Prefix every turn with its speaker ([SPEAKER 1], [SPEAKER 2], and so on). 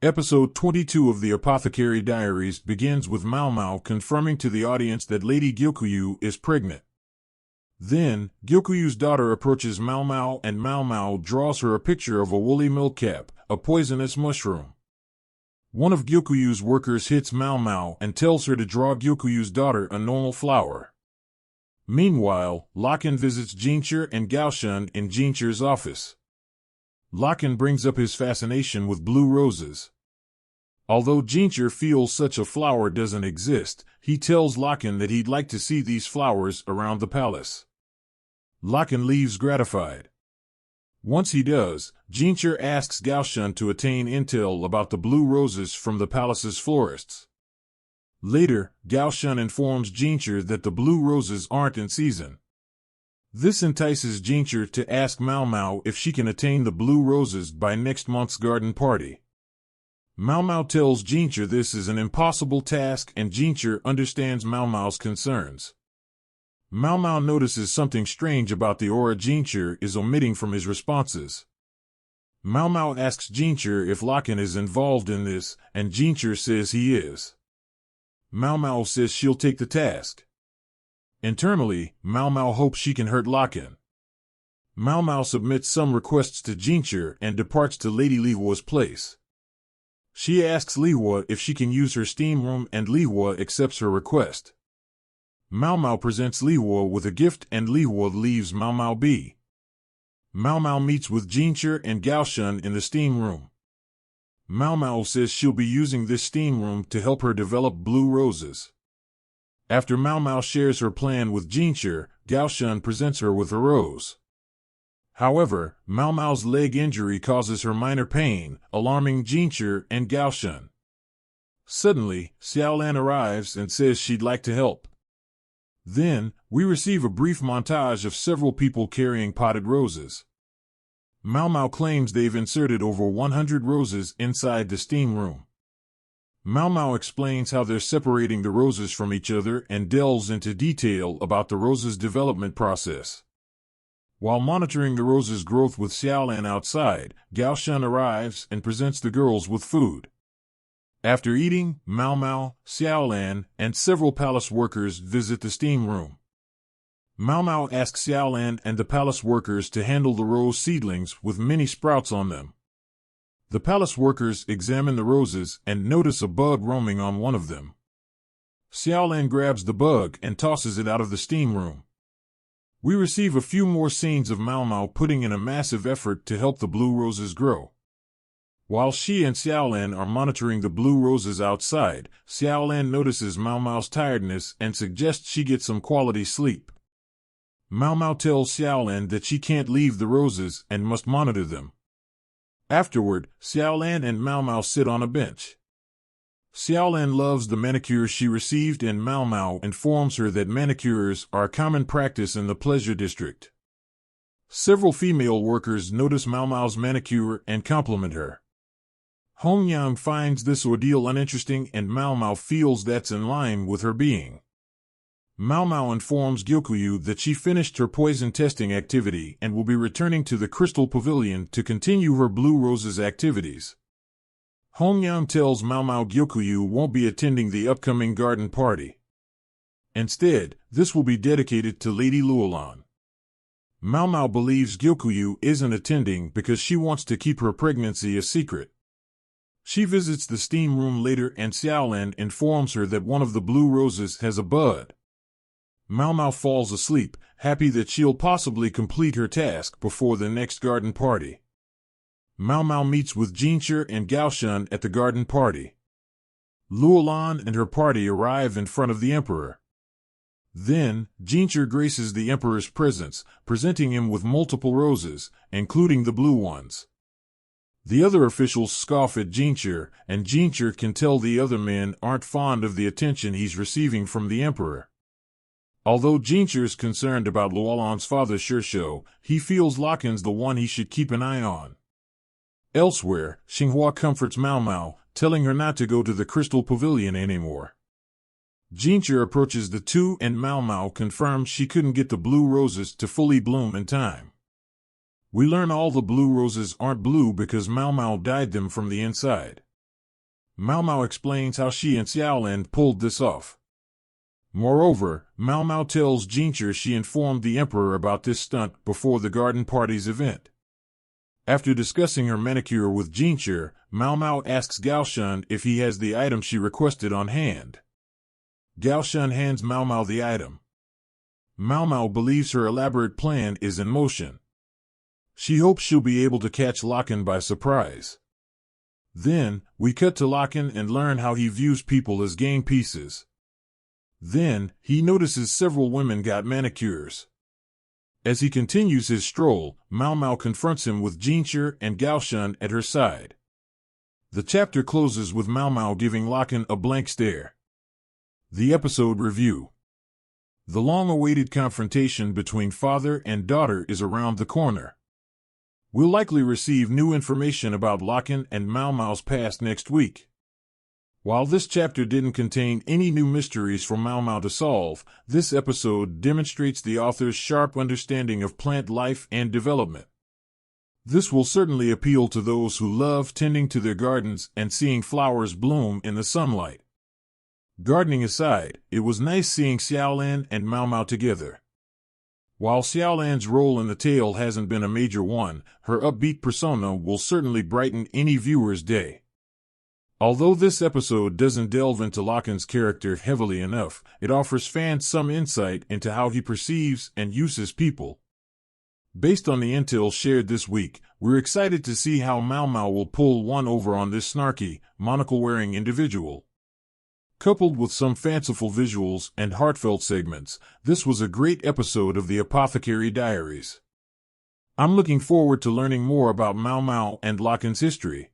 [SPEAKER 1] Episode 22 of the Apothecary Diaries begins with Mao Mao confirming to the audience that Lady Gyukuyu is pregnant. Then, Gyukuyu's daughter approaches Mao Mao and Mao Mao draws her a picture of a woolly milkcap, a poisonous mushroom. One of Gyukuyu's workers hits Mao Mao and tells her to draw Gyukuyu's daughter a normal flower. Meanwhile, Lakan visits Jincher and Gaoshan in Jincher's office. Lakan brings up his fascination with blue roses. Although Jincher feels such a flower doesn't exist, he tells Lakan that he'd like to see these flowers around the palace. Lakan leaves gratified. Once he does, Jincher asks Gaoshan to attain intel about the blue roses from the palace's florists. Later, Gaoshan informs Jincher that the blue roses aren't in season. This entices Jincher to ask Mao Mao if she can attain the blue roses by next month's garden party. Mao Mao tells Jincher this is an impossible task and Jincher understands Mao Mao's concerns. Mao Mao notices something strange about the aura Jincher is omitting from his responses. Mao Mao asks Jincher if Lakan is involved in this, and Jincher says he is. Mao Mao says she'll take the task. Internally, Mao Mao hopes she can hurt Lakan. Mao Mao submits some requests to Jincher and departs to Lady Lihua's place. She asks Lihua if she can use her steam room and Lihua accepts her request. Mao Mao presents Lihua with a gift and Lihua leaves Mao Mao be. Mao Mao meets with Jincher and Gaoshan in the steam room. Mao Mao says she'll be using this steam room to help her develop blue roses. After Mao Mao shares her plan with Jincher, Gaoshan presents her with a rose. However, Mao Mao's leg injury causes her minor pain, alarming Jincher and Gaoshan. Suddenly, Xiaolan arrives and says she'd like to help. Then, we receive a brief montage of several people carrying potted roses. Mao Mao claims they've inserted over 100 roses inside the steam room. Mao Mao explains how they're separating the roses from each other and delves into detail about the roses' development process. While monitoring the roses' growth with Xiaolan outside, Gaoshan arrives and presents the girls with food. After eating, Mao Mao, Xiaolan, and several palace workers visit the steam room. Mao Mao asks Xiaolan and the palace workers to handle the rose seedlings with many sprouts on them. The palace workers examine the roses and notice a bug roaming on one of them. Xiaolan grabs the bug and tosses it out of the steam room. We receive a few more scenes of Mao Mao putting in a massive effort to help the blue roses grow. While she and Xiaolan are monitoring the blue roses outside, Xiaolan notices Mao Mao's tiredness and suggests she get some quality sleep. Mao Mao tells Xiaolan that she can't leave the roses and must monitor them. Afterward, Xiaolan and Mao Mao sit on a bench. Xiaolan loves the manicure she received and Mao Mao informs her that manicures are a common practice in the pleasure district. Several female workers notice Mao Mao's manicure and compliment her. Hong Yang finds this ordeal uninteresting and Mao Mao feels that's in line with her being. Mao Mao informs Gyukuyu that she finished her poison testing activity and will be returning to the Crystal Pavilion to continue her Blue Roses activities. Hong Yang tells Mao Mao Gyukuyu won't be attending the upcoming garden party. Instead, this will be dedicated to Lady Luolan. Mao Mao believes Gyukuyu isn't attending because she wants to keep her pregnancy a secret. She visits the steam room later and Xiaolan informs her that one of the blue roses has a bud. Mao Mao falls asleep, happy that she'll possibly complete her task before the next garden party. Mao Mao meets with Jincher and Gaoshan at the garden party. Luolan and her party arrive in front of the emperor. Then, Jincher graces the emperor's presence, presenting him with multiple roses, including the blue ones. The other officials scoff at Jincher, and Jincher can tell the other men aren't fond of the attention he's receiving from the emperor. Although Jincher's concerned about Luolan's father Shisho, he feels Lakan's the one he should keep an eye on. Elsewhere, Xinghua comforts Mao Mao, telling her not to go to the Crystal Pavilion anymore. Jincher approaches the two and Mao Mao confirms she couldn't get the blue roses to fully bloom in time. We learn all the blue roses aren't blue because Mao Mao dyed them from the inside. Mao Mao explains how she and Xiaolin pulled this off. Moreover, Mao Mao tells Jinchi she informed the emperor about this stunt before the garden party's event. After discussing her manicure with Jinchi, Mao Mao asks Gao Shun if he has the item she requested on hand. Gao Shun hands Mao Mao the item. Mao Mao believes her elaborate plan is in motion. She hopes she'll be able to catch Lacan by surprise. Then, we cut to Lacan and learn how he views people as game pieces. Then, he notices several women got manicures. As he continues his stroll, Mao Mao confronts him with Jinchi and Gao Shun at her side. The chapter closes with Mao Mao giving Lacan a blank stare. The episode review. The long-awaited confrontation between father and daughter is around the corner. We'll likely receive new information about Lacan and Mao Mao's past next week. While this chapter didn't contain any new mysteries for Mao Mao to solve, this episode demonstrates the author's sharp understanding of plant life and development. This will certainly appeal to those who love tending to their gardens and seeing flowers bloom in the sunlight. Gardening aside, it was nice seeing Xiaolin and Mao Mao together. While Xiaolin's role in the tale hasn't been a major one, her upbeat persona will certainly brighten any viewer's day. Although this episode doesn't delve into Lacan's character heavily enough, it offers fans some insight into how he perceives and uses people. Based on the intel shared this week, we're excited to see how Mao Mao will pull one over on this snarky, monocle-wearing individual. Coupled with some fanciful visuals and heartfelt segments, this was a great episode of the Apothecary Diaries. I'm looking forward to learning more about Mao Mao and Lacan's history.